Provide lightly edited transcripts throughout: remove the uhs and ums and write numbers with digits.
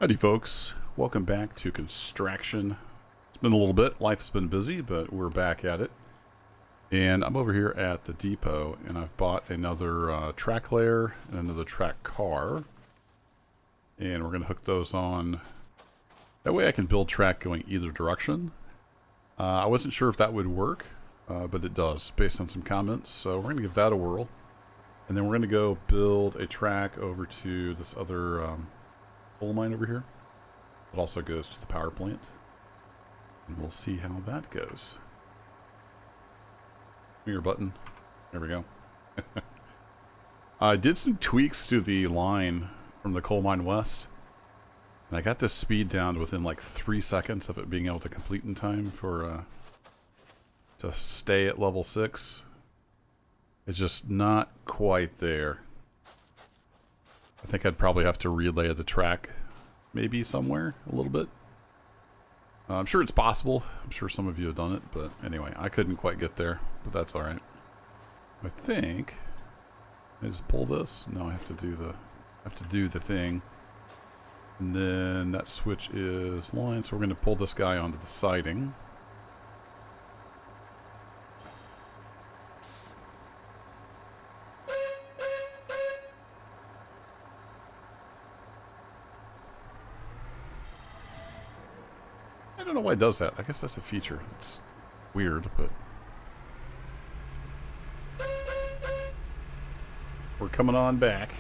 Howdy folks, welcome back to Constracktion. It's been a little bit, life's been busy, but we're back at it. And I'm over here at the depot, and I've bought another track layer and another track car. And we're going to hook those on. That way I can build track going either direction. I wasn't sure if that would work, but it does, based on some comments. So we're going to give that a whirl. And then we're going to go build a track over to this other coal mine over here. It also goes to the power plant. And we'll see how that goes. Your button. There we go. I did some tweaks to the line from the coal mine west. And I got this speed down to within like 3 seconds of it being able to complete in time for to stay at level 6. It's just not quite there. I think I'd probably have to relay the track maybe somewhere a little bit. I'm sure it's possible. I'm sure some of you have done it, but anyway, I couldn't quite get there, but that's all right. I think I just pull this. No, I have to do the thing. And then that switch is line, so we're going to pull this guy onto the siding. I don't know why it does that. I guess that's a feature. It's weird, but we're coming on back.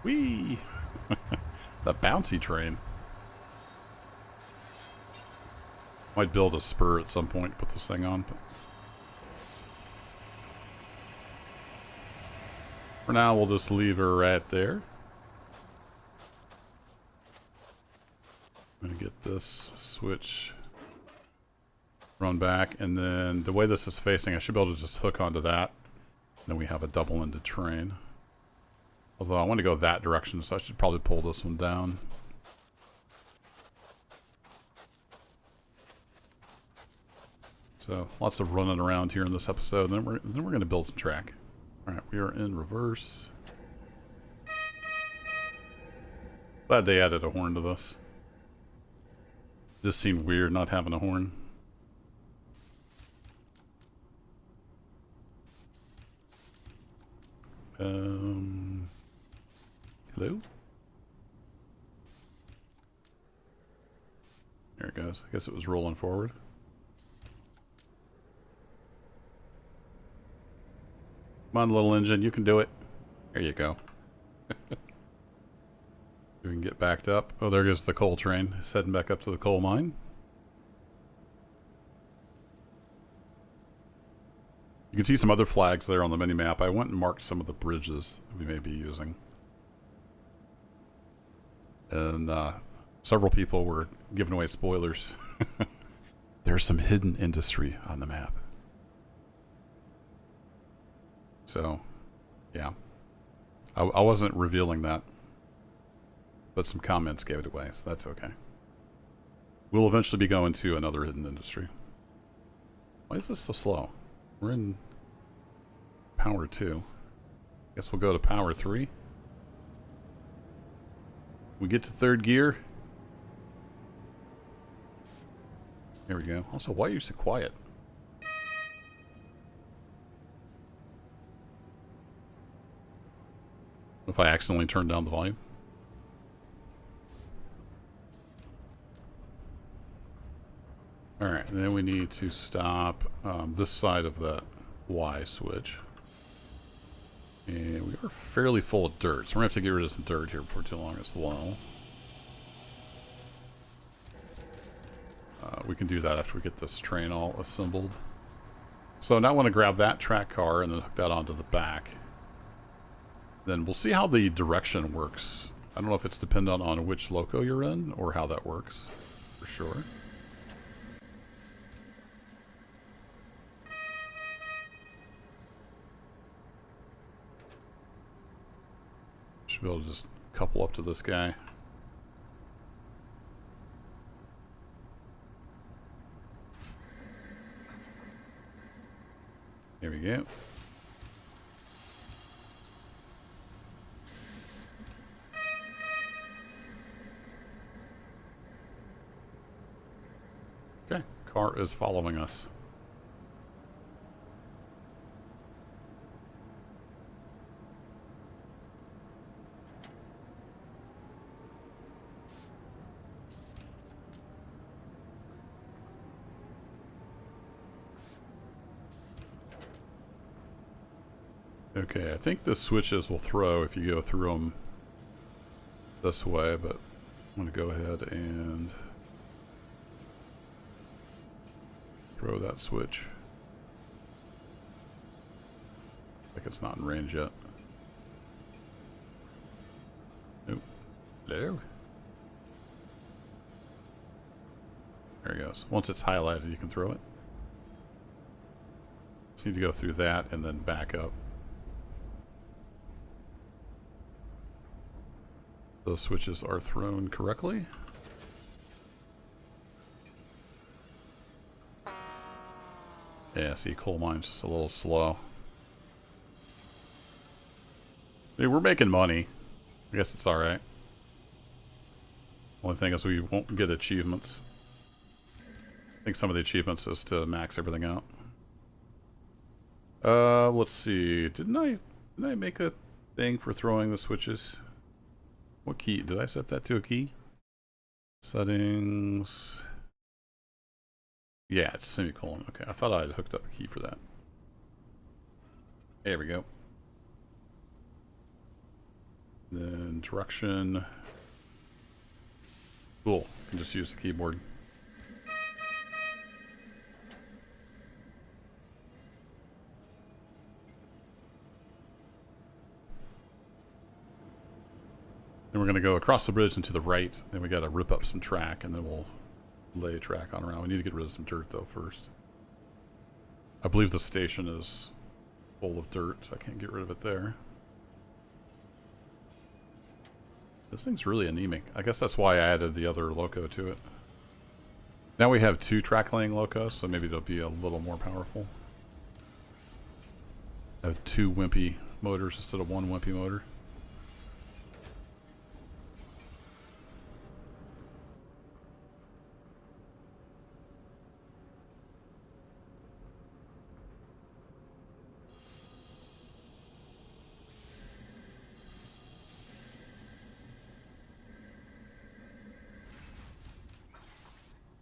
Whee! The bouncy train. Might build a spur at some point, put this thing on, but for now we'll just leave her right there. I'm gonna get this switch run back, and then the way this is facing, I should be able to just hook onto that. Then we have a double-ended train. Although I want to go that direction, so I should probably pull this one down. So lots of running around here in this episode. Then we're going to build some track. All right, we are in reverse. Glad they added a horn to this. Just seemed weird not having a horn. Hello? There it goes. I guess it was rolling forward. Come on, little engine. You can do it. There you go. We can get backed up. Oh, there goes the coal train. It's heading back up to the coal mine. You can see some other flags there on the mini-map. I went and marked some of the bridges we may be using. And several people were giving away spoilers. There's some hidden industry on the map. So, yeah. I wasn't revealing that. But some comments gave it away, so that's okay. We'll eventually be going to another hidden industry. Why is this so slow? We're in power 2. Guess we'll go to power 3. We get to 3rd gear. There we go. Also, why are you so quiet? If I accidentally turn down the volume. Alright, and then we need to stop this side of that Y switch. And we are fairly full of dirt, so we're going to have to get rid of some dirt here before too long as well. We can do that after we get this train all assembled. So now I want to grab that track car and then hook that onto the back. Then we'll see how the direction works. I don't know if it's dependent on which loco you're in or how that works, for sure. Should be able to just couple up to this guy. Here we go. Car is following us. Okay, I think the switches will throw if you go through them this way, but I'm going to go ahead and throw that switch. Like it's not in range yet. Nope. Hello? There it goes. Once it's highlighted, you can throw it. Just need to go through that and then back up. Those switches are thrown correctly. Yeah, see, coal mine's just a little slow. I mean, we're making money. I guess it's alright. Only thing is we won't get achievements. I think some of the achievements is to max everything out. Let's see. Didn't I make a thing for throwing the switches? What key? Did I set that to a key? Settings. Yeah, it's semicolon. Okay, I thought I had hooked up a key for that. There we go. Then direction. Cool. You can just use the keyboard. Then we're going to go across the bridge and to the right. Then we got to rip up some track, and then we'll lay track on around. We need to get rid of some dirt, though, first. I believe the station is full of dirt, so I can't get rid of it there. This thing's really anemic. I guess that's why I added the other loco to it. Now we have 2 track laying locos, so maybe they'll be a little more powerful. I have 2 wimpy motors instead of 1 wimpy motor.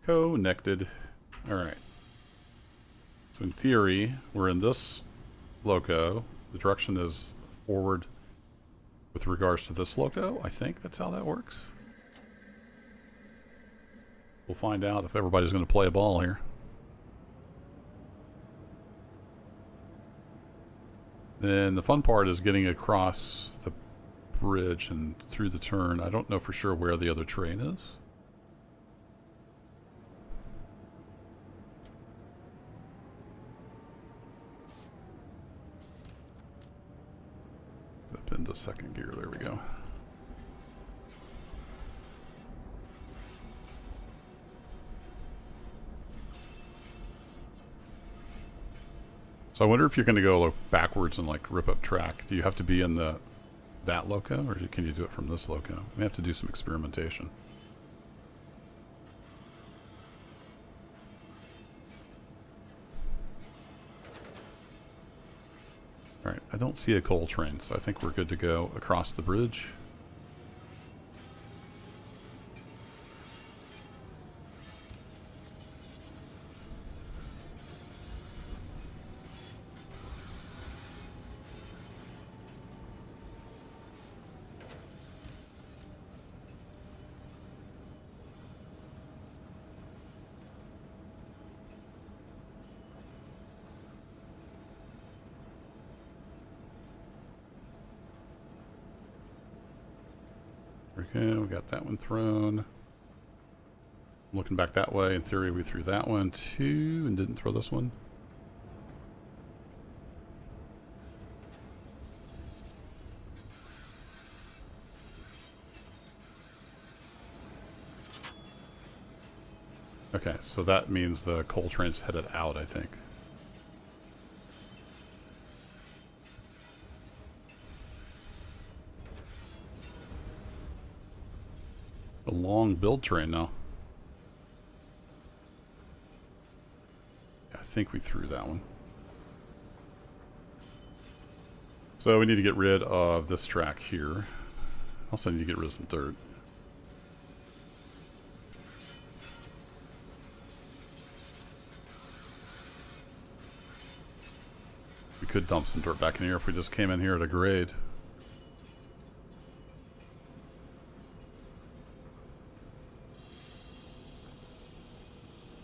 Connected. Alright. So in theory, we're in this loco. The direction is forward with regards to this loco. I think that's how that works. We'll find out if everybody's going to play a ball here. Then the fun part is getting across the bridge and through the turn. I don't know for sure where the other train is. Up into second gear. There we go. So I wonder if you're going to go backwards and like rip up track. Do you have to be in that loco, or can you do it from this loco? We have to do some experimentation. Alright, I don't see a coal train, so I think we're good to go across the bridge. Okay, we got that one thrown. Looking back that way, in theory we threw that one too and didn't throw this one. Okay, so that means the coal train's headed out, I think. A long build train now. think we threw that one. So we need to get rid of this track here. Also need to get rid of some dirt. We could dump some dirt back in here if we just came in here at a grade.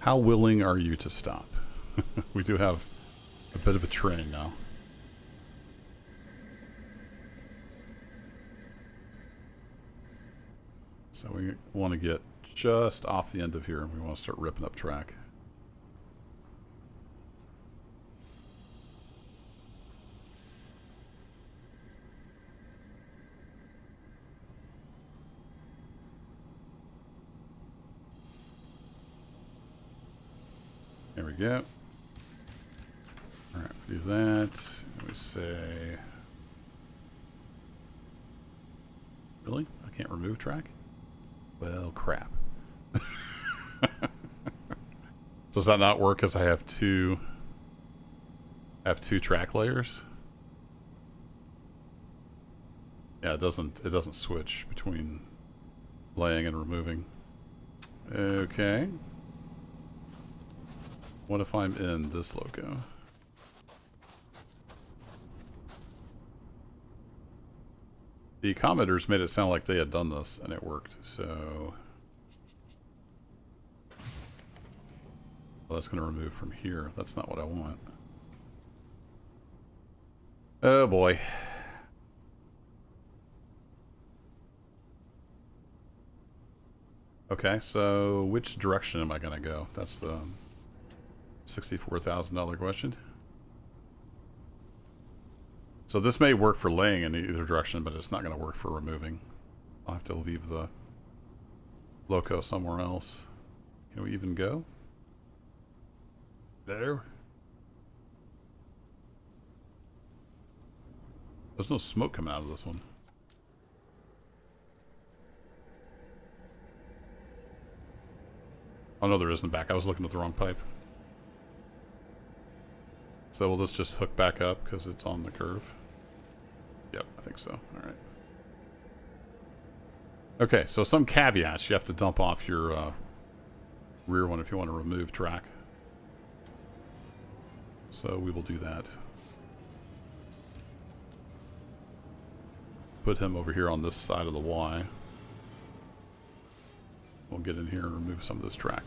How willing are you to stop? We do have a bit of a train now. So we want to get just off the end of here and we want to start ripping up track. There we go. Alright, we do that. We say... Really? I can't remove track? Well, crap. So does that not work because I have two track layers? Yeah, it doesn't switch between laying and removing. Okay. What if I'm in this loco? The commenters made it sound like they had done this and it worked, so... Well, that's going to remove from here. That's not what I want. Oh boy. Okay, so which direction am I going to go? That's the $64,000 question. So this may work for laying in either direction, but it's not going to work for removing. I'll have to leave the loco somewhere else. Can we even go? There. There's no smoke coming out of this one. Oh no, there isn't back. I was looking at the wrong pipe. So will this just hook back up because it's on the curve? Yep, I think so. Alright. Okay, so some caveats. You have to dump off your rear one if you want to remove track. So we will do that. Put him over here on this side of the Y. We'll get in here and remove some of this track.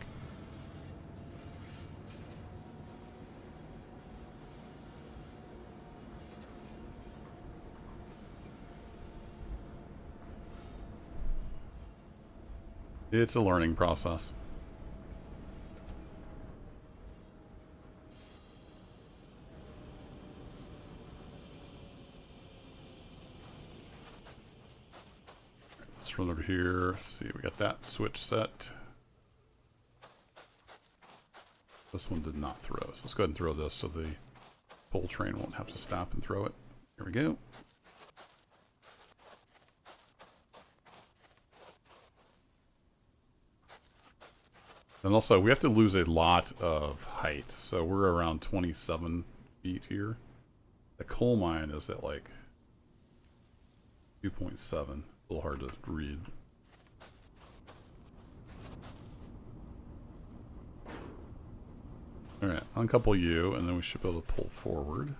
It's a learning process. Let's run over here. See, we got that switch set. This one did not throw, so let's go ahead and throw this so the pull train won't have to stop and throw it. Here we go. And also, we have to lose a lot of height. So we're around 27 feet here. The coal mine is at like 2.7. A little hard to read. Alright, uncouple you, and then we should be able to pull forward.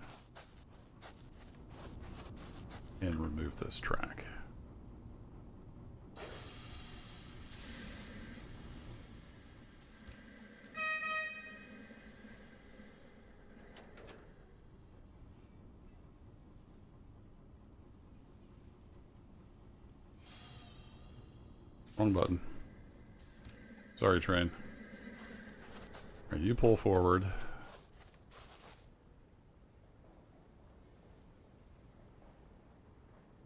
And remove this track. Wrong button. Sorry, train. Right, you pull forward. I'm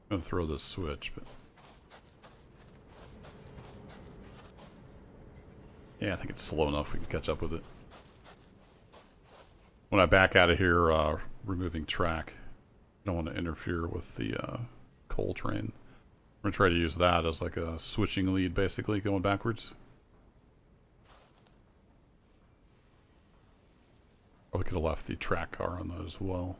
gonna throw this switch, but yeah, I think it's slow enough we can catch up with it. When I back out of here, removing track, I don't want to interfere with the coal train. I'm gonna try to use that as like a switching lead, basically, going backwards. Probably could have left the track car on that as well.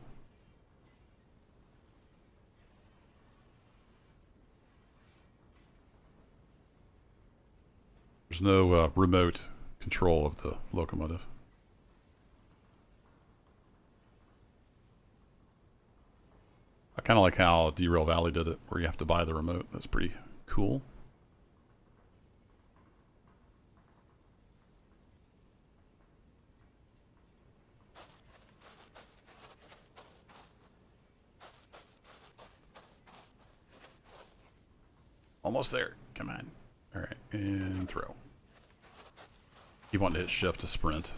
There's no remote control of the locomotive. I kind of like how Derail Valley did it, where you have to buy the remote. That's pretty cool. Almost there. Come on. All right, and throw. You want to hit shift to sprint.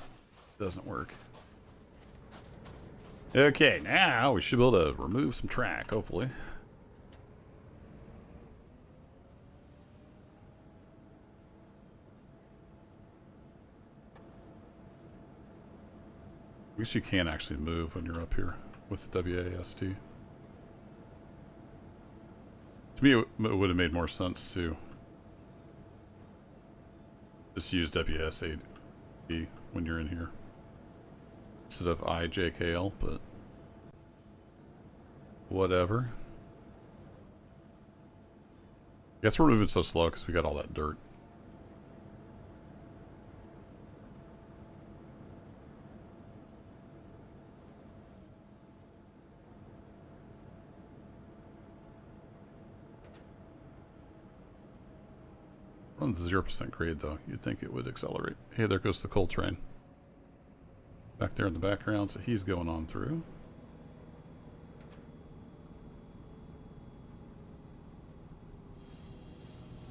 Doesn't work. Okay, now we should be able to remove some track, hopefully. I guess you can actually move when you're up here with the WASD. To me, it would have made more sense to just use WSAD when you're in here instead of IJKL, but whatever. I guess we're moving so slow because we got all that dirt. On 0% grade though, you'd think it would accelerate. Hey, there goes the coal train. Back there in the background, so he's going on through.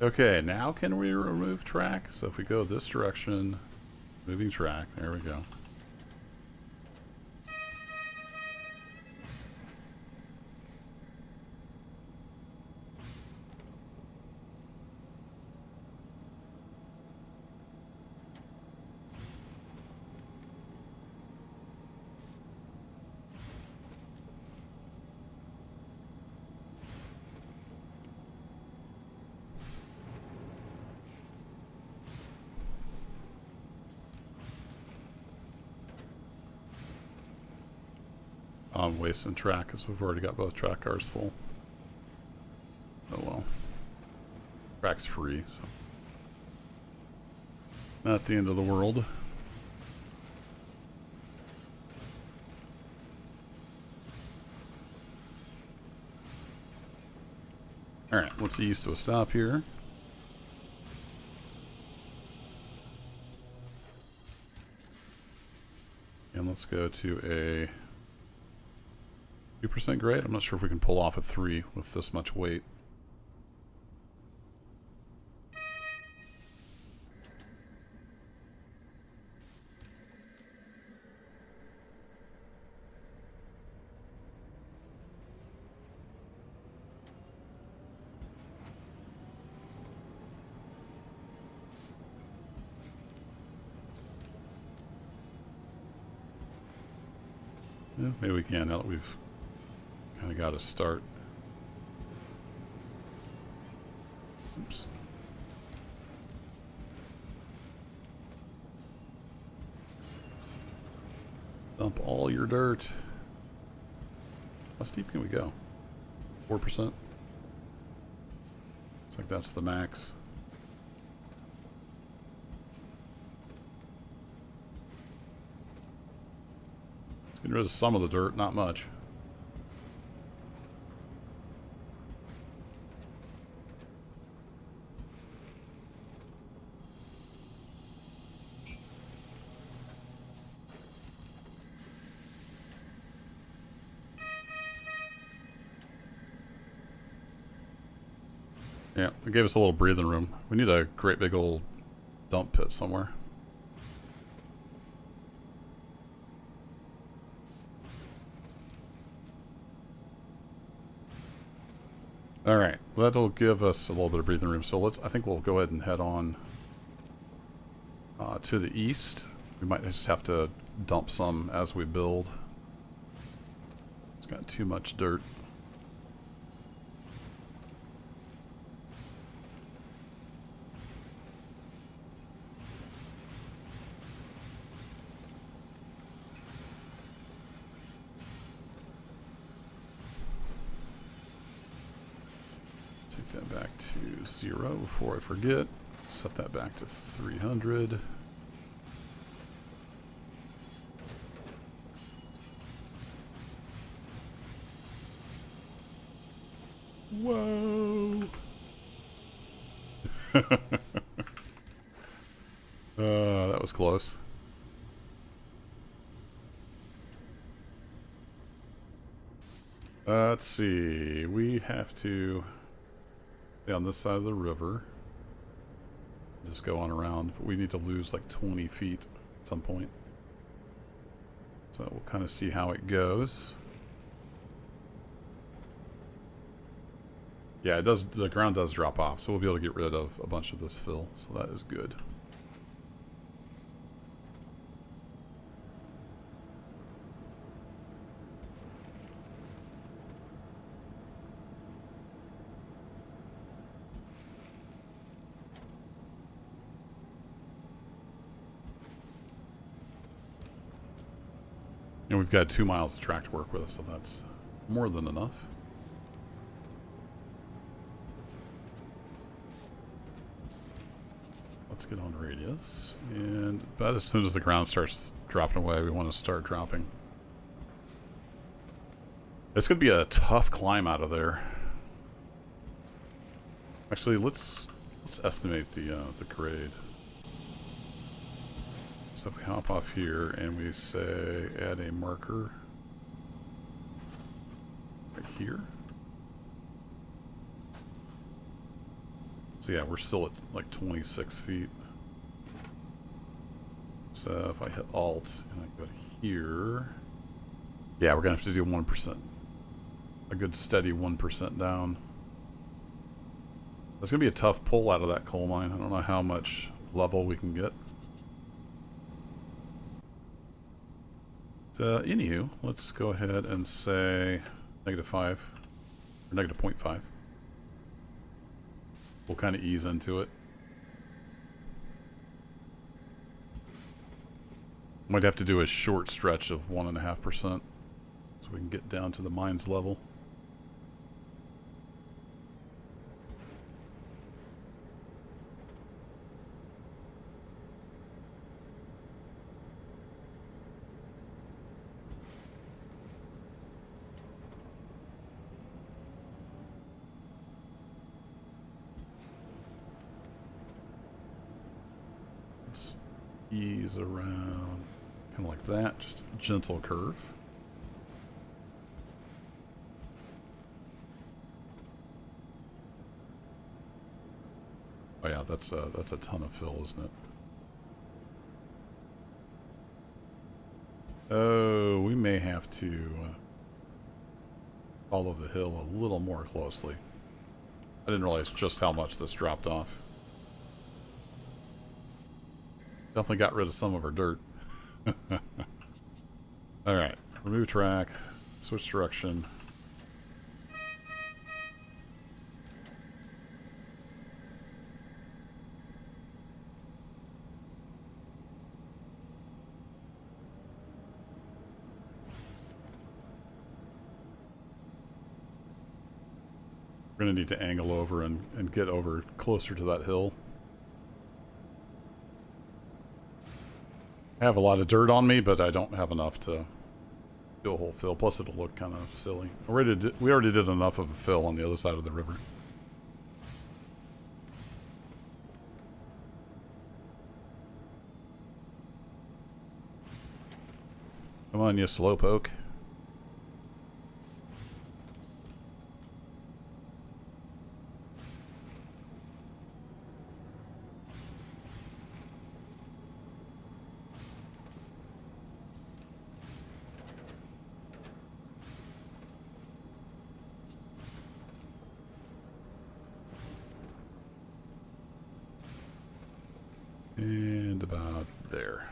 Okay, now can we remove track? So if we go this direction, moving track, there we go. I'm wasting track because we've already got both track cars full. Oh well. Track's free, so not the end of the world. Alright, let's ease to a stop here. And let's go to a 2% grade. I'm not sure if we can pull off a 3 with this much weight. Yeah, maybe we can now that we've kind of got a start. Oops. Dump all your dirt. How steep can we go? 4%? Looks like that's the max. Let's get rid of some of the dirt, not much. Yeah, it gave us a little breathing room. We need a great big old dump pit somewhere. Alright, well, that'll give us a little bit of breathing room. So I think we'll go ahead and head on to the east. We might just have to dump some as we build. It's got too much dirt. that back to 0 before I forget. Set that back to 300. Whoa! That was close. Let's see. We have to stay on this side of the river. Just go on around. But we need to lose like 20 feet at some point. So we'll kind of see how it goes. Yeah, it does. The ground does drop off, so we'll be able to get rid of a bunch of this fill. So that is good. And we've got 2 miles of track to work with, so that's more than enough. Let's get on radius. And about as soon as the ground starts dropping away, we want to start dropping. It's going to be a tough climb out of there. Actually, let's estimate the grade. So if we hop off here and we say add a marker right here. So yeah, we're still at like 26 feet. So if I hit Alt and I go to here, yeah, we're gonna have to do 1%. A good steady 1% down. That's gonna be a tough pull out of that coal mine. I don't know how much level we can get. Anywho, let's go ahead and say -5 or -0.5. We'll kind of ease into it. Might have to do a short stretch of 1.5% so we can get down to the mine's level. Ease around, kind of like that, just a gentle curve. Oh yeah, that's a ton of fill, isn't it? Oh, we may have to follow the hill a little more closely. I didn't realize just how much this dropped off. Definitely got rid of some of our dirt. Alright, remove track, switch direction. We're going to need to angle over and get over closer to that hill. I have a lot of dirt on me, but I don't have enough to do a whole fill. Plus, it'll look kind of silly. We already did enough of a fill on the other side of the river. Come on, you slowpoke. And about there.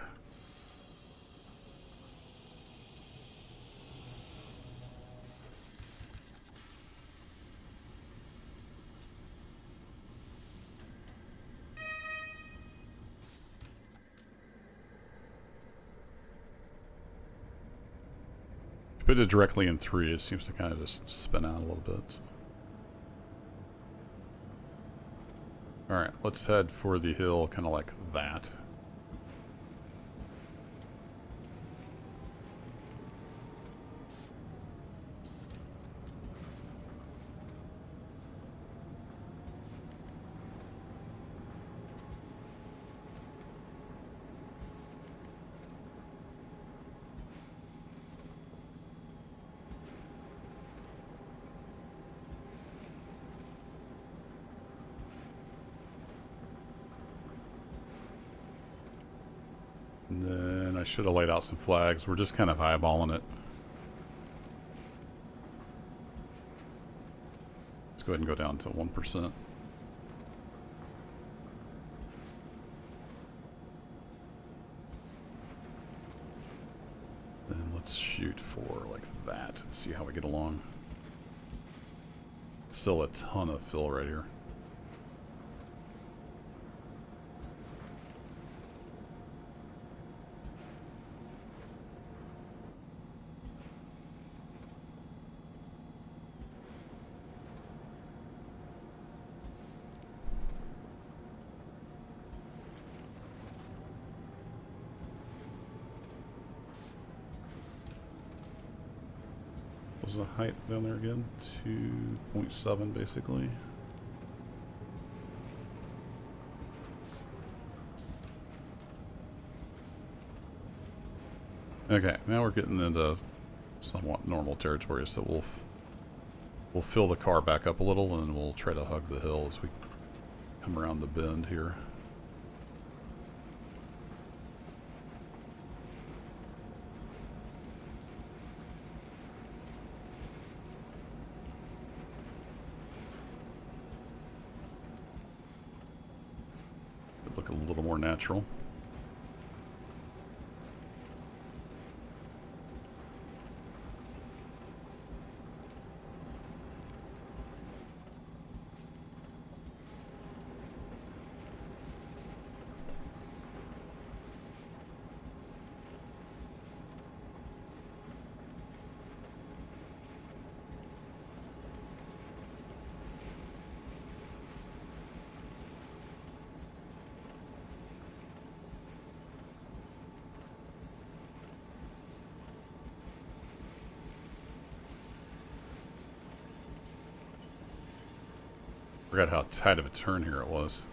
Put it directly in 3, it seems to kind of just spin out a little bit. So. Alright, let's head for the hill, kind of like that. And then I should have laid out some flags. We're just kind of eyeballing it. Let's go ahead and go down to 1%. Then let's shoot for like that and see how we get along. Still a ton of fill right here. What's the height down there again? 2.7 basically. Okay, now we're getting into somewhat normal territory, so we'll fill the car back up a little and we'll try to hug the hill as we come around the bend here. Look a little more natural. Forgot how tight of a turn here it was.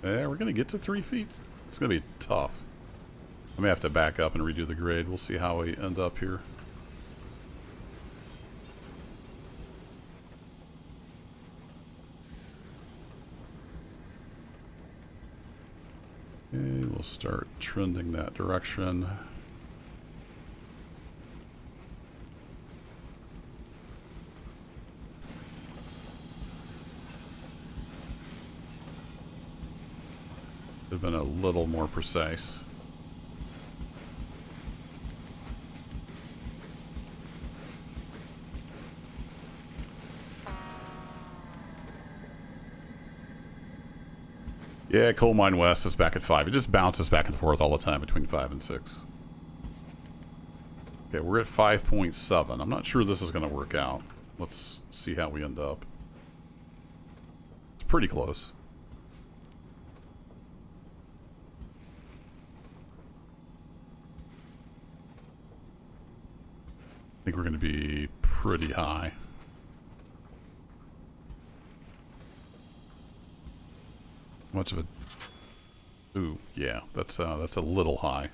Yeah, we're gonna get to 3 feet. It's gonna be tough. I may have to back up and redo the grade. We'll see how we end up here. Okay, we'll start trending that direction. Have been a little more precise. Yeah, Coal Mine West is back at 5. It just bounces back and forth all the time between 5 and 6. Okay, we're at 5.7. I'm not sure this is going to work out. Let's see how we end up. It's pretty close. I think we're going to be pretty high. Much of a... Ooh, yeah, that's a little high.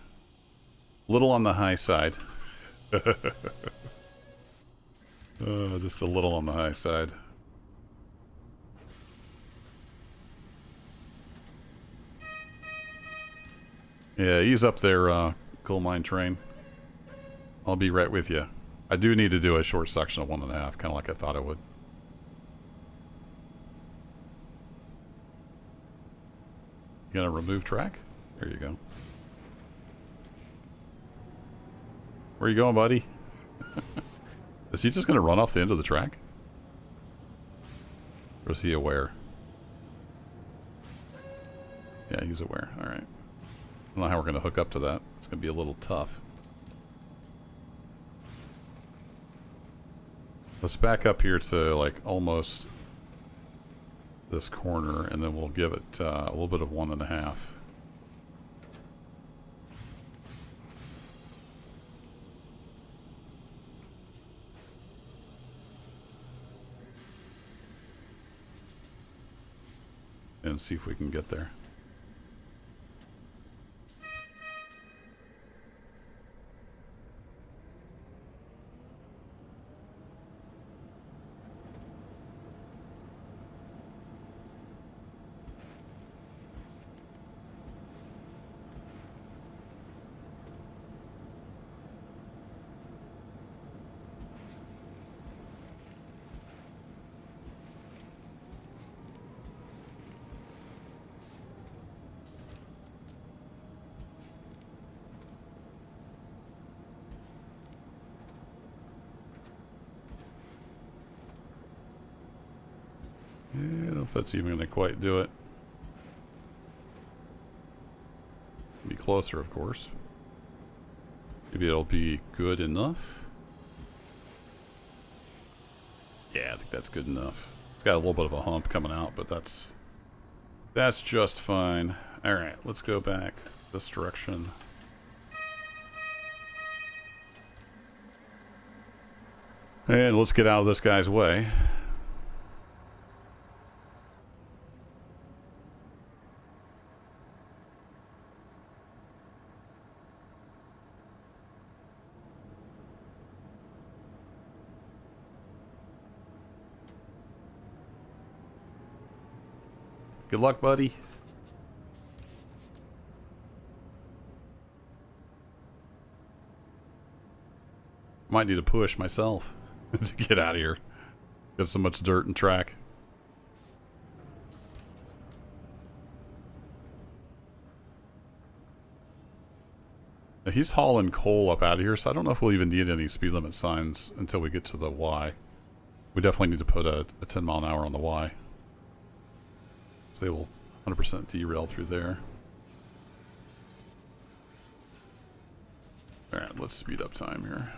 Little on the high side. Just a little on the high side. Yeah, ease up there, coal mine train. I'll be right with you. I do need to do a short section of 1.5, kind of like I thought I would. You gonna remove track? There you go. Where you going, buddy? Is he just gonna run off the end of the track? Or is he aware? Yeah, he's aware. Alright. I don't know how we're gonna hook up to that. It's gonna be a little tough. Let's back up here to like almost this corner, and then we'll give it a little bit of 1.5. And see if we can get there. I don't know if that's even going to quite do it. Be closer, of course. Maybe it'll be good enough. Yeah, I think that's good enough. It's got a little bit of a hump coming out, but that's just fine. All right, let's go back this direction. And let's get out of this guy's way. Good luck, buddy. Might need to push myself to get out of here. Got so much dirt and track. Now, he's hauling coal up out of here, so I don't know if we'll even need any speed limit signs until we get to the Y. We definitely need to put a 10 mile an hour on the Y. So they will 100% derail through there. Alright, let's speed up time here.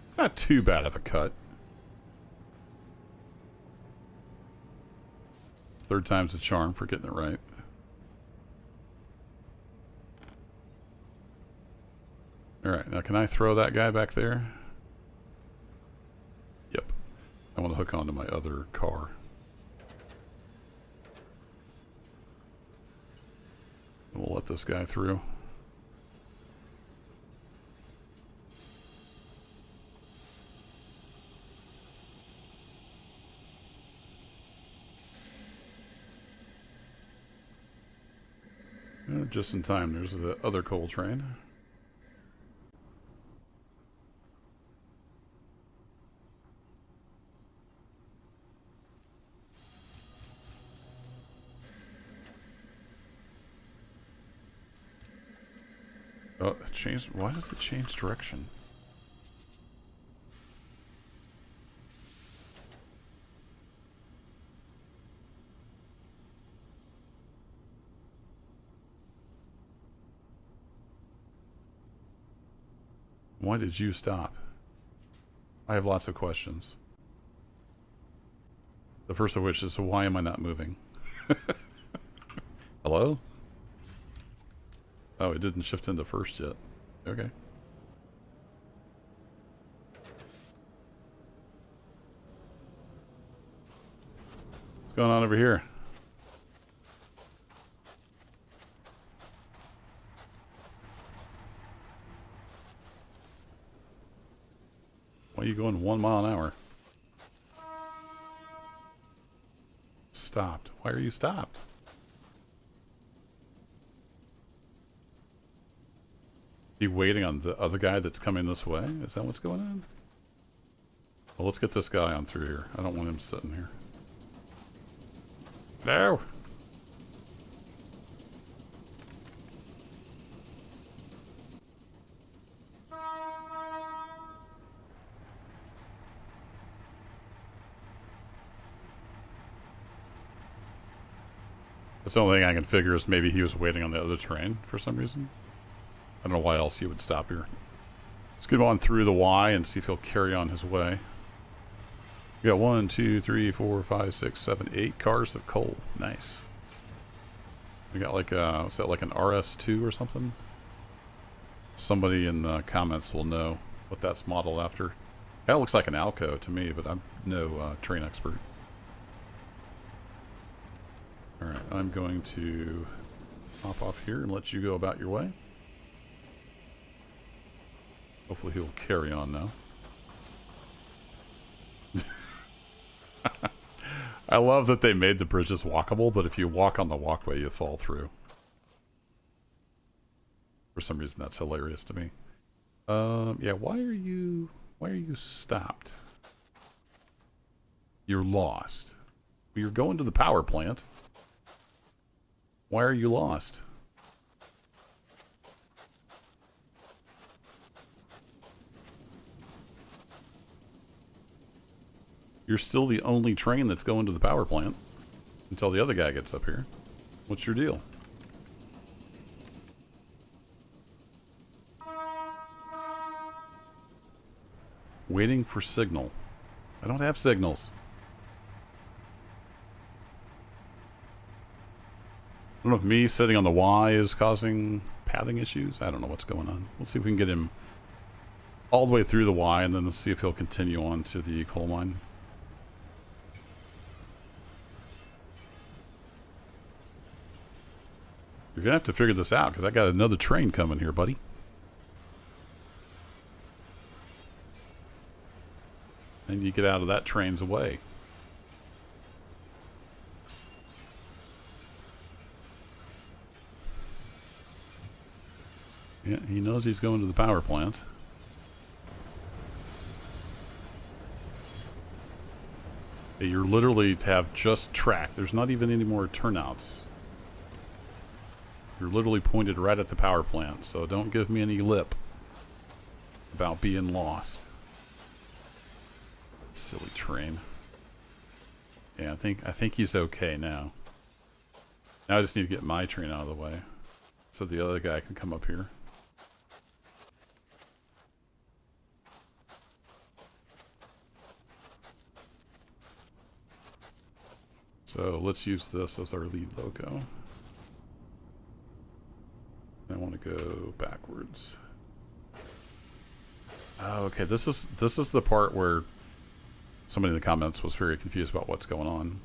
It's not too bad of a cut. Third time's the charm for getting it right. Alright, now can I throw that guy back there? Yep. I want to hook onto my other car. And we'll let this guy through. Just in time, there's the other coal train. Oh, it changed. Why does it change direction? Why did you stop? I have lots of questions. The first of which is, so why am I not moving? Hello? Oh, it didn't shift into first yet. Okay. What's going on over here? Why are you going 1 mile an hour? Stopped. Why are you stopped? You waiting on the other guy that's coming this way? Is that what's going on? Well, let's get this guy on through here. I don't want him sitting here. No! That's the only thing I can figure is maybe he was waiting on the other train for some reason. I don't know why else he would stop here. Let's get him on through the Y and see if he'll carry on his way. We got 1, 2, 3, 4, 5, 6, 7, 8 cars of coal. Nice. We got like what's that, like an RS2 or something? Somebody in the comments will know what that's modeled after. That looks like an Alco to me, but I'm no train expert. Alright, I'm going to hop off here and let you go about your way. Hopefully he'll carry on now. I love that they made the bridges walkable, but if you walk on the walkway, you fall through. For some reason, that's hilarious to me. Yeah, why are you stopped? You're lost. You're going to the power plant. Why are you lost? You're still the only train that's going to the power plant until the other guy gets up here. What's your deal? Waiting for signal. I don't have signals. I don't know if me sitting on the Y is causing pathing issues. I don't know what's going on. Let's see if we can get him all the way through the Y, and then let's see if he'll continue on to the coal mine. You're going to have to figure this out, because I got another train coming here, buddy. And you get out of that train's way. Yeah, he knows he's going to the power plant. You're literally have just track. There's not even any more turnouts. You're literally pointed right at the power plant, so don't give me any lip about being lost. Silly train. Yeah, I think he's okay now. Now I just need to get my train out of the way so the other guy can come up here. So let's use this as our lead loco. I want to go backwards. Oh, okay, this is the part where somebody in the comments was very confused about what's going on.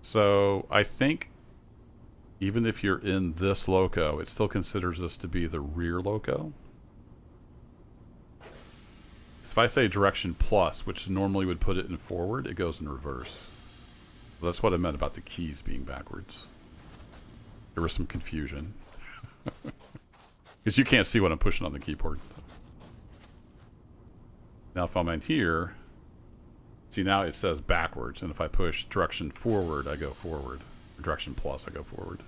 So I think even if you're in this loco, it still considers this to be the rear loco. So if I say direction plus, which normally would put it in forward, it goes in reverse. So that's what I meant about the keys being backwards. There was some confusion. Because you can't see what I'm pushing on the keyboard. Now if I'm in here, see now it says backwards, and if I push direction forward, I go forward. Or direction plus, I go forward.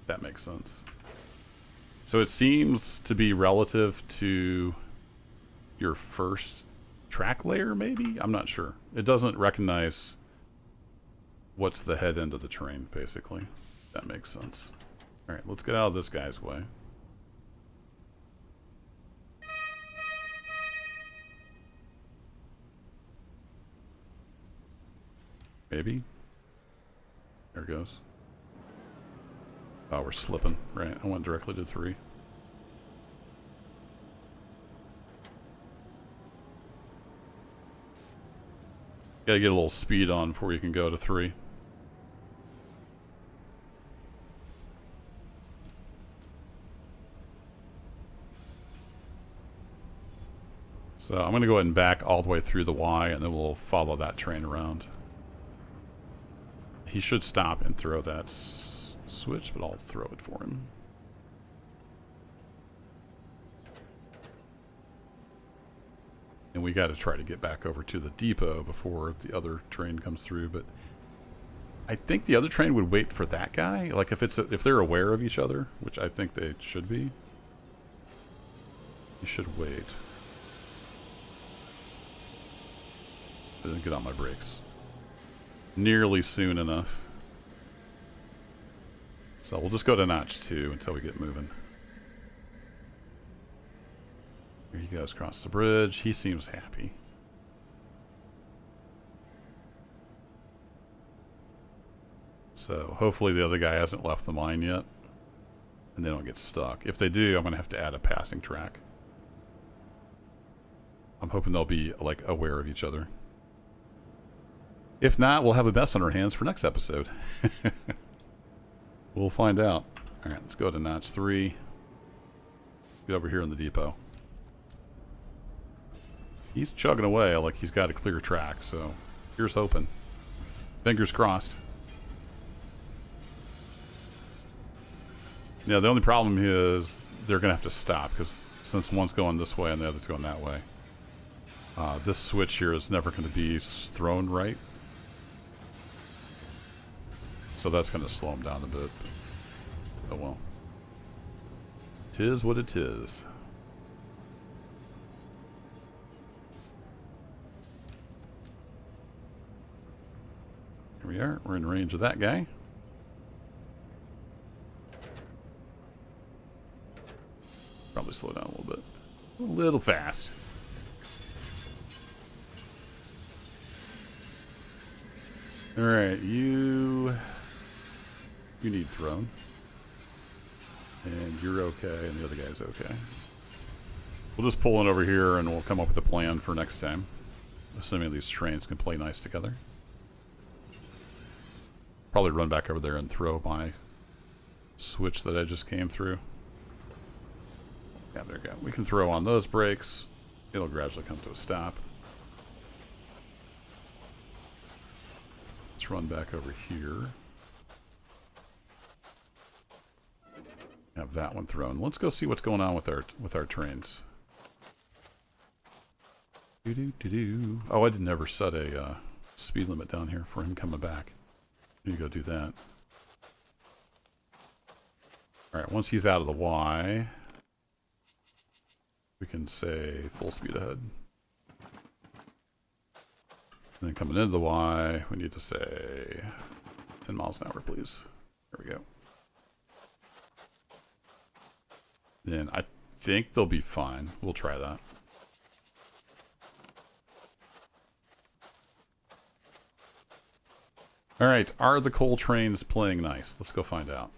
That makes sense. So it seems to be relative to your first track layer, maybe? I'm not sure. It doesn't recognize what's the head end of the train, basically. That makes sense. Alright, let's get out of this guy's way. Maybe. There it goes. Oh, we're slipping. Right, I went directly to 3. Gotta get a little speed on before you can go to 3. So I'm going to go ahead and back all the way through the Y, and then we'll follow that train around. He should stop and throw that switch, but I'll throw it for him. And we got to try to get back over to the depot before the other train comes through, but I think the other train would wait for that guy. Like if they're aware of each other, which I think they should be, you should wait. I didn't get on my brakes nearly soon enough. So we'll just go to notch 2 until we get moving. Here he goes across the bridge. He seems happy. So hopefully the other guy hasn't left the mine yet. And they don't get stuck. If they do, I'm going to have to add a passing track. I'm hoping they'll be, like, aware of each other. If not, we'll have a mess on our hands for next episode. We'll find out. Alright, let's go to notch 3. Get over here in the depot. He's chugging away like he's got a clear track, so here's hoping. Fingers crossed. Yeah, the only problem is they're going to have to stop, because since one's going this way and the other's going that way, this switch here is never going to be thrown right. So that's going to slow them down a bit. Oh well. 'Tis what it is. Here we are. We're in range of that guy. Probably slow down a little bit. A little fast. Alright, you need thrown. And you're okay, and the other guy's okay. We'll just pull in over here and we'll come up with a plan for next time. Assuming these trains can play nice together. Probably run back over there and throw my switch that I just came through. Yeah, there we go. We can throw on those brakes. It'll gradually come to a stop. Let's run back over here. Have that one thrown. Let's go see what's going on with our trains. Oh, I did never set a speed limit down here for him coming back. Need to go do that. Alright, once he's out of the Y, we can say full speed ahead. And then coming into the Y, we need to say 10 miles an hour, please. There we go. Then I think they'll be fine. We'll try that. Alright, are the coal trains playing nice? Let's go find out.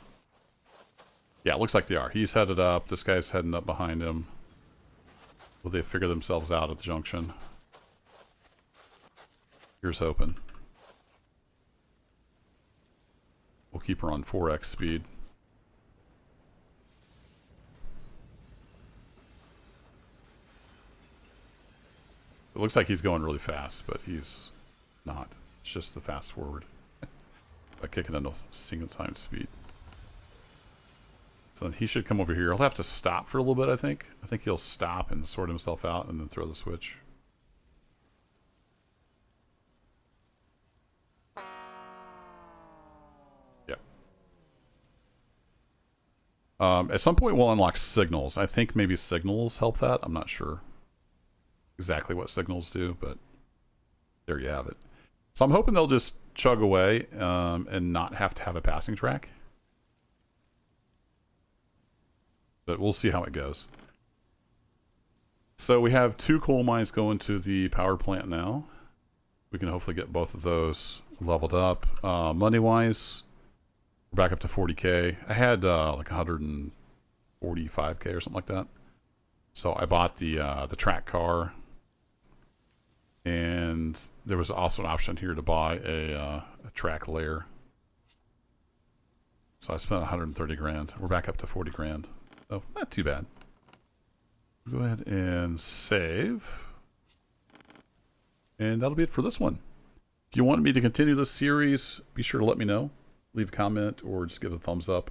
Yeah, it looks like they are. He's headed up. This guy's heading up behind him. Will they figure themselves out at the junction? Here's hoping. We'll keep her on 4x speed. It looks like he's going really fast, but he's not. It's just the fast forward. By kicking into single time speed. So he should come over here. He'll have to stop for a little bit, I think. I think he'll stop and sort himself out and then throw the switch. Yep. At some point we'll unlock signals. I think maybe signals help that. I'm not sure exactly what signals do, but there you have it. So I'm hoping they'll just chug away and not have to have a passing track. But we'll see how it goes. So we have 2 coal mines going to the power plant now. We can hopefully get both of those leveled up. Money-wise, we're back up to 40k. I had like 145k or something like that. So I bought the track car. And there was also an option here to buy a track layer. So I spent 130 grand. We're back up to 40 grand. Oh, not too bad. Go ahead and save. And that'll be it for this one. If you want me to continue this series, be sure to let me know. Leave a comment or just give it a thumbs up.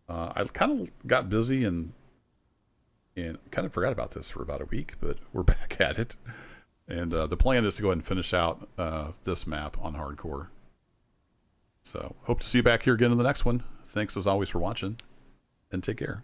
I kind of got busy and kind of forgot about this for about a week, but we're back at it. And the plan is to go ahead and finish out this map on hardcore. So hope to see you back here again in the next one. Thanks as always for watching, and take care.